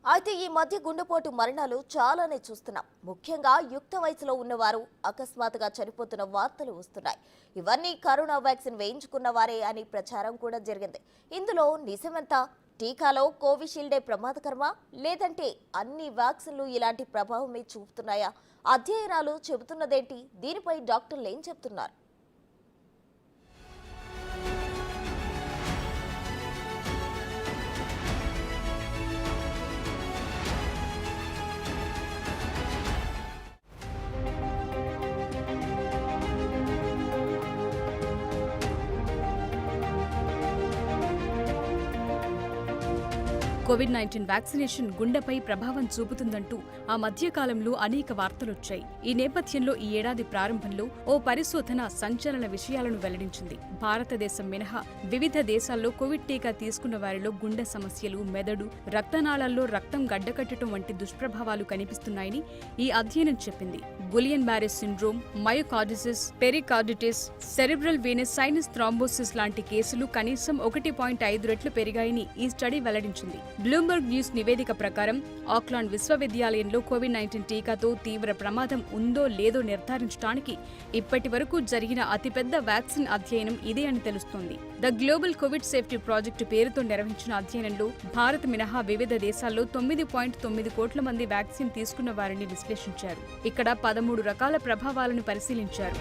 అయితే ఈ మధ్య గుండెపోటు మరణాలు చాలానే చూస్తున్నాం. ముఖ్యంగా యుక్త వయసులో ఉన్నవారు అకస్మాత్తుగా చనిపోతున్న వార్తలు వస్తున్నాయి. ఇవన్నీ కరోనా వ్యాక్సిన్ వేయించుకున్న వారే అని ప్రచారం కూడా జరిగింది. ఇందులో నిజమెంత? టీకాలో కోవిషీల్డే ప్రమాదకరమా, లేదంటే అన్ని వ్యాక్సిన్లు ఇలాంటి ప్రభావమే చూపుతున్నాయా? అధ్యయనాలు చెబుతున్నదేంటి? దీనిపై డాక్టర్లు ఏం చెబుతున్నారు? కోవిడ్-19 వ్యాక్సినేషన్ గుండెపై ప్రభావం చూపుతుందంటూ ఆ మధ్యకాలంలో అనేక వార్తలొచ్చాయి. ఈ నేపథ్యంలో ఈ ఏడాది ప్రారంభంలో ఓ పరిశోధన సంచలన విషయాలను వెల్లడించింది. భారతదేశం మినహా వివిధ దేశాల్లో కోవిడ్ టీకా తీసుకున్న వారిలో గుండె సమస్యలు, మెదడు, రక్తనాళాల్లో రక్తం గడ్డకట్టడం వంటి దుష్ప్రభావాలు కనిపిస్తున్నాయని ఈ అధ్యయనం చెప్పింది. Guillain Barre syndrome, myocarditis, pericarditis, cerebral venous sinus thrombosis లాంటి కేసులు కనీసం 1.5 రెట్లు పెరిగాయని ఈ స్టడీ వెల్లడించింది. బ్లూంబర్గ్ న్యూస్ నివేదిక ప్రకారం ఆక్లాండ్ విశ్వవిద్యాలయంలో కోవిడ్-19 టీకాతో తీవ్ర ప్రమాదం ఉందో లేదో నిర్ధారించడానికి ఇప్పటి వరకు జరిగిన అతిపెద్ద వ్యాక్సిన్ అధ్యయనం ఇదే అని తెలుస్తోంది. The global Covid safety project పేరుతో నిర్వహించిన అధ్యయనంలో భారత్ మినహా వివిధ దేశాల్లో 9.9 కోట్ల మంది వ్యాక్సిన్ తీసుకున్న వారిని విశ్లేషించారు. ఇక్కడ 13 రకాల ప్రభావాలను పరిశీలించారు.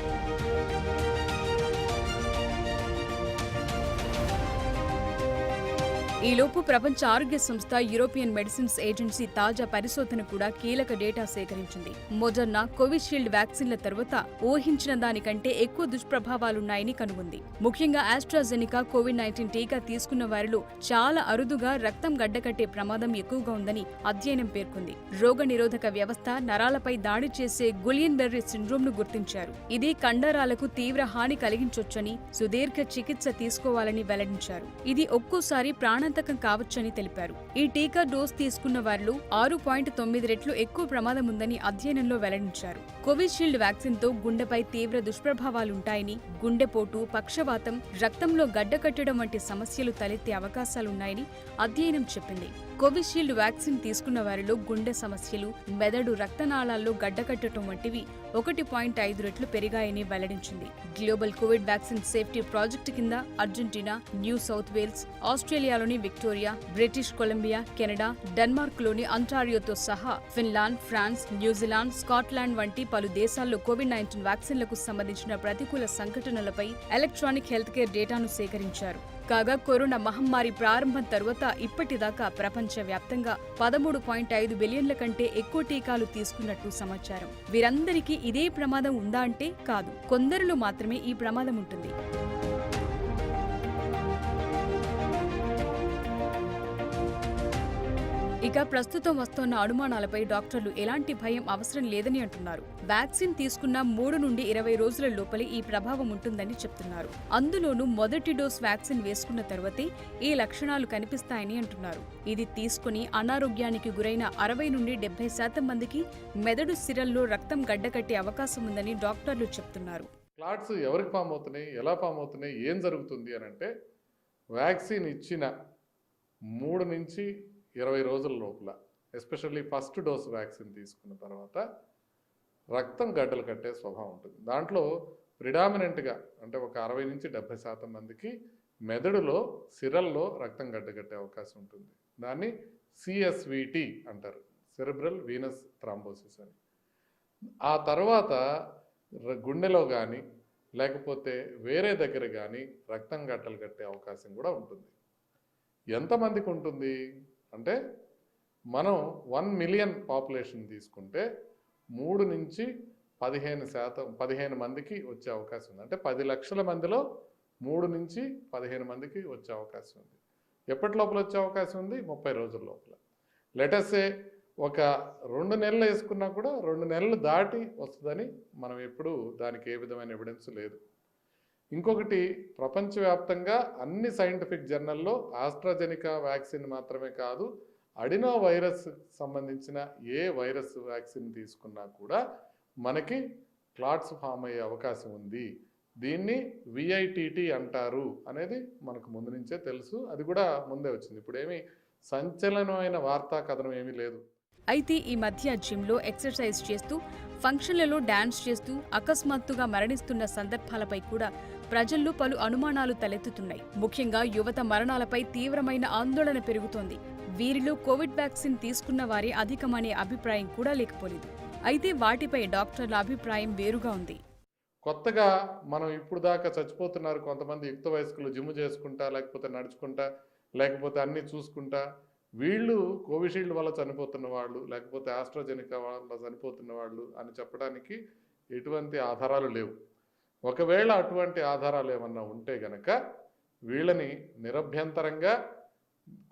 ఈలోపు ప్రపంచ ఆరోగ్య సంస్థ, యూరోపియన్ మెడిసిన్స్ ఏజెన్సీ తాజా పరిశోధన కూడా కీలక డేటా సేకరించింది. మొడర్నా, కోవిషీల్డ్ వ్యాక్సిన్ల తర్వాత ఊహించిన దానికంటే ఎక్కువ దుష్ప్రభావాలున్నాయని కనుగొంది. ముఖ్యంగా ఆస్ట్రాజెనికా కోవిడ్-19 టీకా తీసుకున్న వారిలో చాలా అరుదుగా రక్తం గడ్డకట్టే ప్రమాదం ఎక్కువగా ఉందని అధ్యయనం పేర్కొంది. రోగ నిరోధక వ్యవస్థ, నరాలపై దాడి చేసే గులియన్ బెర్రీ సిండ్రోమ్ ను గుర్తించారు. ఇది కండరాలకు తీవ్ర హాని కలిగించొచ్చని, సుదీర్ఘ చికిత్స తీసుకోవాలని వెల్లడించారు. ఇది ఒక్కోసారి ప్రాణాంతకం కావచ్చని తెలిపారు. ఈ టీకా డోస్ తీసుకున్న వారిలో 6.9 రెట్లు ఎక్కువ ప్రమాదం ఉందని అధ్యయనంలో వెల్లడించారు. కోవిషీల్డ్ వ్యాక్సిన్ తో గుండెపై తీవ్ర దుష్ప్రభావాలుంటాయని, గుండెపోటు, పక్షవాతం, రక్తంలో గడ్డకట్టడం వంటి సమస్యలు తలెత్తే అవకాశాలున్నాయని అధ్యయనం చెప్పింది. కోవిషీల్డ్ వ్యాక్సిన్ తీసుకున్న వారిలో గుండె సమస్యలు, మెదడు, రక్తనాళాల్లో గడ్డకట్టడం వంటివి 1.5 రెట్లు పెరిగాయని వెల్లడించింది. Global Covid vaccine safety project కింద అర్జెంటీనా, న్యూ సౌత్ వేల్స్, ఆస్ట్రేలియాలోని విక్టోరియా, బ్రిటిష్ కొలంబియా, కెనడా, డెన్మార్క్లోని అంటారియోతో సహా ఫిన్లాండ్, ఫ్రాన్స్, న్యూజిలాండ్, స్కాట్లాండ్ వంటి పలు దేశాల్లో కోవిడ్-19 వ్యాక్సిన్లకు సంబంధించిన ప్రతికూల సంఘటనలపై ఎలక్ట్రానిక్ హెల్త్ కేర్ డేటాను సేకరించారు. కాగా కరోనా మహమ్మారి ప్రారంభం తరువాత ఇప్పటిదాకా ప్రపంచవ్యాప్తంగా 13.5 బిలియన్ల కంటే ఎక్కువ టీకాలు తీసుకున్నట్టు సమాచారం. వీరందరికీ ఇదే ప్రమాదం ఉందా అంటే కాదు. కొందరిలో మాత్రమే ఈ ప్రమాదం ఉంటుంది. ఇక ప్రస్తుతం వస్తోన్న అనుమానాలపై డాక్టర్లు ఎలాంటి భయం అవసరం లేదని అంటున్నారు. వ్యాక్సిన్ తీసుకున్న 3 నుండి 20 రోజుల లోపలే ఈ ప్రభావం ఉంటుందని చెప్తున్నారు. అందులోనూ మొదటి డోస్ వ్యాక్సిన్ వేసుకున్న తర్వాతే ఈ లక్షణాలు కనిపిస్తాయని అంటున్నారు. ఇది తీసుకుని అనారోగ్యానికి గురైన 60 నుండి 70% మందికి మెదడు సిరల్లో రక్తం గడ్డకట్టే అవకాశం ఉందని డాక్టర్లు చెప్తున్నారు. క్లాట్స్ ఎవరికి ఫామ్ అవుతున్నాయి, ఎలా ఫామ్ అవుతున్నాయి, ఏం జరుగుతుంది అని అంటే వ్యాక్సిన్ ఇచ్చిన 3 నుంచి 20 రోజుల లోపల, ఎస్పెషల్లీ ఫస్ట్ డోస్ వ్యాక్సిన్ తీసుకున్న తర్వాత రక్తం గడ్డలు కట్టే స్వభావం ఉంటుంది. దాంట్లో ప్రిడామినెంట్గా అంటే ఒక 60 నుంచి 70% మందికి మెదడులో, సిరల్లో రక్తం గడ్డకట్టే అవకాశం ఉంటుంది. దాన్ని సిఎస్విటి అంటారు, సెరిబ్రల్ వీనస్ థ్రాంబోసిస్ అని. ఆ తర్వాత గుండెలో కానీ లేకపోతే వేరే దగ్గర కానీ రక్తం గడ్డలు కట్టే అవకాశం కూడా ఉంటుంది. ఎంతమందికి ఉంటుంది అంటే మనం 1 మిలియన్ పాపులేషన్ తీసుకుంటే 3 నుంచి 15 మందికి వచ్చే అవకాశం ఉంది. అంటే 10 లక్షల మందిలో 3 నుంచి 15 మందికి వచ్చే అవకాశం ఉంది. ఎప్పటి లోపల వచ్చే అవకాశం ఉంది? 30 రోజుల లోపల. లెటర్సే ఒక 2 నెలలు వేసుకున్నా కూడా 2 నెలలు దాటి వస్తుందని మనం ఎప్పుడు దానికి ఏ విధమైన ఎవిడెన్స్ లేదు. ఇంకొకటి, ప్రపంచవ్యాప్తంగా అన్ని సైంటిఫిక్ జర్నల్లో ఆస్ట్రాజెనికా వ్యాక్సిన్ మాత్రమే కాదు, అడినో వైరస్ సంబంధించిన ఏ వైరస్ వ్యాక్సిన్ తీసుకున్నా కూడా మనకి క్లాట్స్ ఫామ్ అయ్యే అవకాశం ఉంది. దీన్ని విఐటిటి అంటారు అనేది మనకు ముందు నుంచే తెలుసు. అది కూడా ముందే వచ్చింది. ఇప్పుడు ఏమి సంచలనమైన వార్తా కథనం ఏమీ లేదు. అయితే ఈ మధ్య జిమ్లో ఎక్సర్సైజ్ చేస్తూ ఫంక్షన్లలో డాన్స్ చేస్తూ అకస్మాత్తుగా మరణిస్తున్న సందర్భాలపై కూడా ప్రజల్లో పలు అనుమానాలు తలెత్తుతున్నాయి. ముఖ్యంగా యువత మరణాలపై తీవ్రమైన ఆందోళన పెరుగుతోంది. వీరిలో కోవిడ్ వ్యాక్సిన్ తీసుకున్న వారే అధికమనే అభిప్రాయం కూడా లేకపోలేదు. అయితే వాటిపై డాక్టర్ల అభిప్రాయం వేరుగా ఉంది. కొత్తగా మనం ఇప్పుడు దాకా చచ్చిపోతున్నారు కొంతమంది యుక్త వయస్కులు, జిమ్ చేసుకుంటా, లేకపోతే నడుచుకుంటా, లేకపోతే అన్నీ చూసుకుంటా, వీళ్ళు కోవిషీల్డ్ వల్ల చనిపోతున్న వాళ్ళు, లేకపోతే ఆస్ట్రాజెనికా వల్ల చనిపోతున్న వాళ్ళు అని చెప్పడానికి ఎటువంటి ఆధారాలు లేవు. ఒకవేళ అటువంటి ఆధారాలు ఏమన్నా ఉంటే గనక వీళ్ళని నిరభ్యంతరంగా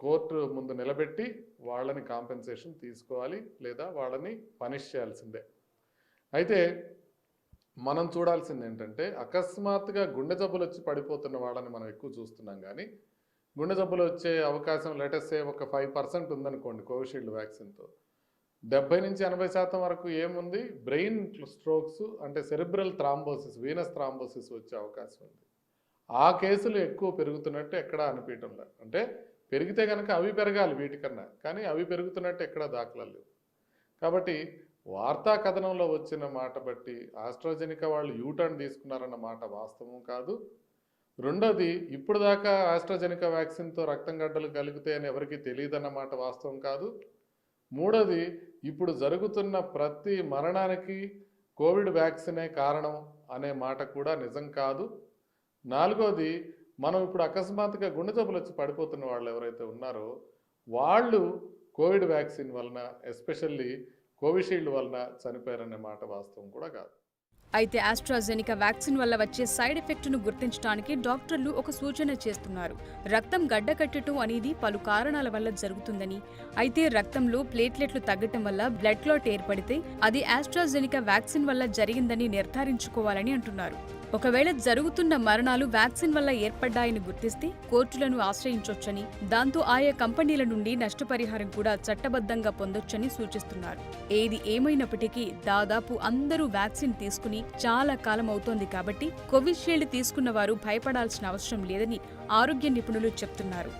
కోర్టు ముందు నిలబెట్టి వాళ్ళని కాంపెన్సేషన్ తీసుకోవాలి, లేదా వాళ్ళని పనిష్ చేయాల్సిందే. అయితే మనం చూడాల్సింది ఏంటంటే, అకస్మాత్తుగా గుండె జబ్బులు వచ్చి పడిపోతున్న వాళ్ళని మనం ఎక్కువ చూస్తున్నాం. కానీ గుండె జబ్బులు వచ్చే అవకాశం లేటెస్టే ఒక 5% ఉందనుకోండి కోవిషీల్డ్ వ్యాక్సిన్తో. 70 నుంచి 80% వరకు ఏముంది, బ్రెయిన్ స్ట్రోక్స్ అంటే సెరిబ్రల్ థ్రాంబోసిస్, వీనస్ థ్రాంబోసిస్ వచ్చే అవకాశం ఉంది. ఆ కేసులు ఎక్కువ పెరుగుతున్నట్టు ఎక్కడా అనిపించడం లేదు. అంటే పెరిగితే కనుక అవి పెరగాలి వీటికన్నా, కానీ అవి పెరుగుతున్నట్టు ఎక్కడా దాఖలాలు లేవు. కాబట్టి వార్తా కథనంలో వచ్చిన మాట బట్టి ఆస్ట్రాజెనికా వాళ్ళు యూటర్న్ తీసుకున్నారన్న మాట వాస్తవం కాదు. రెండోది, ఇప్పుడు దాకా ఆస్ట్రాజెనికా వ్యాక్సిన్తో రక్తం గడ్డలు కలిగితే అని ఎవరికీ తెలియదన్న మాట వాస్తవం కాదు. మూడోది, ఇప్పుడు జరుగుతున్న ప్రతి మరణానికి కోవిడ్ వ్యాక్సినే కారణం అనే మాట కూడా నిజం కాదు. నాలుగోది, మనం ఇప్పుడు అకస్మాత్తుగా గుండె జబ్బులు వచ్చి పడిపోతున్న వాళ్ళు ఎవరైతే ఉన్నారో వాళ్ళు కోవిడ్ వ్యాక్సిన్ వలన, ఎస్పెషల్లీ కోవిషీల్డ్ వలన చనిపోయారనే మాట వాస్తవం కూడా కాదు. అయితే ఆస్ట్రాజెనికా వ్యాక్సిన్ వల్ల వచ్చే సైడ్ ఎఫెక్ట్ను గుర్తించడానికి డాక్టర్లు ఒక సూచన చేస్తున్నారు. రక్తం గడ్డకట్టడం అనేది పలు కారణాల వల్ల జరుగుతుందని, అయితే రక్తంలో ప్లేట్లెట్లు తగ్గటం వల్ల బ్లడ్ క్లాట్ ఏర్పడితే అది ఆస్ట్రాజెనికా వ్యాక్సిన్ వల్ల జరిగిందని నిర్ధారించుకోవాలని అంటున్నారు. ఒకవేళ జరుగుతున్న మరణాలు వ్యాక్సిన్ వల్ల ఏర్పడ్డాయని గుర్తిస్తే కోర్టులను ఆశ్రయించొచ్చని, దాంతో ఆయా కంపెనీల నుండి నష్టపరిహారం కూడా చట్టబద్ధంగా పొందొచ్చని సూచిస్తున్నారు. ఏది ఏమైనప్పటికీ దాదాపు అందరూ వ్యాక్సిన్ తీసుకుని చాలా కాలం అవుతోంది కాబట్టి కోవిషీల్డ్ తీసుకున్న వారు భయపడాల్సిన అవసరం లేదని ఆరోగ్య నిపుణులు చెప్తున్నారు.